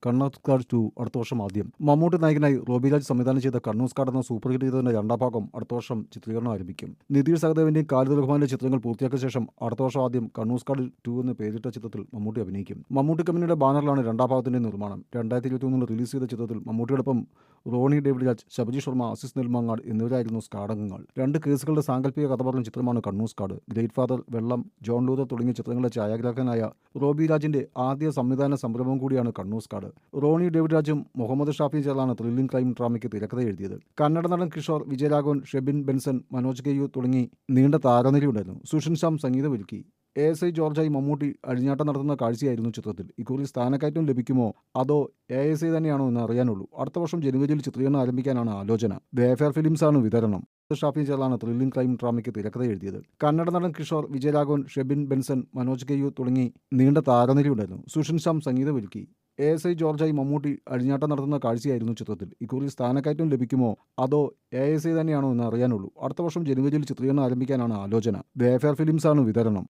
കണ്ണൂസ്കാട് 2 അടുത്ത വർഷം ആദ്യം. മമ്മൂട്ടി നായകനായി റോബിരാജ് സംവിധാനം ചെയ്ത കണ്ണൂസ്കാട് എന്ന സൂപ്പർ ഹിറ്റ് ചിത്രത്തിന്റെ രണ്ടാം ഭാഗം അടുത്ത വർഷം ചിത്രീകരണം ആരംഭിക്കും. നിതീഷ് സഹദേവന്റെയും ഖാലിദ് റഹ്മാന്റെ ചിത്രങ്ങൾ പൂർത്തിയാക്കിയ ശേഷം അടുത്ത വർഷം ആദ്യം കണ്ണൂസ്കാട് 2 എന്ന് പേരിട്ട ചിത്രത്തിൽ മമ്മൂട്ടി അഭിനയിക്കും. മമ്മൂട്ടി കമ്പനിയുടെ ബാനറിലാണ് രണ്ടാം ഭാഗത്തിന്റെ നിർമ്മാണം. 2021 റിലീസ് ചെയ്ത ചിത്രത്തിൽ മമ്മൂട്ടിയോടൊപ്പം റോണി ഡേവിഡ് രാജ്, ശബരി ശർമ്മ, ആസിസ് നെൽമങ്ങാട് എന്നിവരായിരുന്നു സ്കാഡംഗങ്ങൾ. രണ്ട് കേസുകളുടെ സാങ്കല്പിക കഥ പറഞ്ഞ ചിത്രമാണ് കണ്ണൂസ്കാട്. ഗ്രേറ്റ് ഫാദർ, വെള്ളം, ജോൺ ലൂതർ തുടങ്ങിയ ചിത്രങ്ങളുടെ ഛായാഗ്രാഹകനായ റോബിരാജിന്റെ ആദ്യ സംവിധാന സംരംഭം കൂടിയാണ് കണ്ണൂസ്കാട്. റോണി ഡേവിഡ് രാജും മുഹമ്മദ് ഷാഫിയും ചേർന്നാണ് ത്രില്ലിംഗ് ക്രൈം ഡ്രാമയ്ക്ക് തിരക്കഥ എഴുതിയത്. കന്നഡ നടൻ കിഷോർ, വിജയരാഘവൻ, ഷെബിൻ ബെൻസൺ, മനോജ് കെയ്യു തുടങ്ങി നീണ്ട താരനിരയുണ്ടായിരുന്നു. സുഷിൻ ശ്യാം സംഗീതമൊരുക്കി. ASI ജോർജായി മമ്മൂട്ടി അഴിഞ്ഞാട്ടം നടത്തുന്ന കാഴ്ചയായിരുന്നു ചിത്രത്തിൽ. ഇക്കുറി സ്ഥാനക്കയറ്റം ലഭിക്കുമോ അതോ ASI തന്നെയാണോ എന്ന് അറിയാനുള്ളൂ. അടുത്ത വർഷം ജനുവരിയിൽ ചിത്രീകരണം ആരംഭിക്കാനാണ് ആലോചന. വേഫെയർ ഫിലിംസാണ് വിതരണം. ഷാഫി ചേർന്നാണ് ത്രില്ലിംഗ് ക്രൈം ഡ്രാമയ്ക്ക് തിരക്കഥ എഴുതിയത്. കന്നഡ നടൻ കിഷോർ, വിജയരാഘവൻ, ഷെബിൻ ബെൻസൺ, മനോജ് കെയ്യു തുടങ്ങി നീണ്ട താരനിരയുണ്ടായിരുന്നു. സുഷിൻ ശ്യാം സംഗീതമൊരുക്കി. ASI ജോർജായി മമ്മൂട്ടി അഴിഞ്ഞാട്ടം നടത്തുന്ന കാഴ്ചയായിരുന്നു ചിത്രത്തിൽ. ഇക്കുറി സ്ഥാനക്കയറ്റം ലഭിക്കുമോ അതോ ASI തന്നെയാണോ എന്ന് അറിയാനുള്ളൂ. അടുത്ത വർഷം ജനുവരിയിൽ ചിത്രീകരണം ആരംഭിക്കാനാണ് ആലോചന. വേഫെയർ ഫിലിംസാണ് വിതരണം.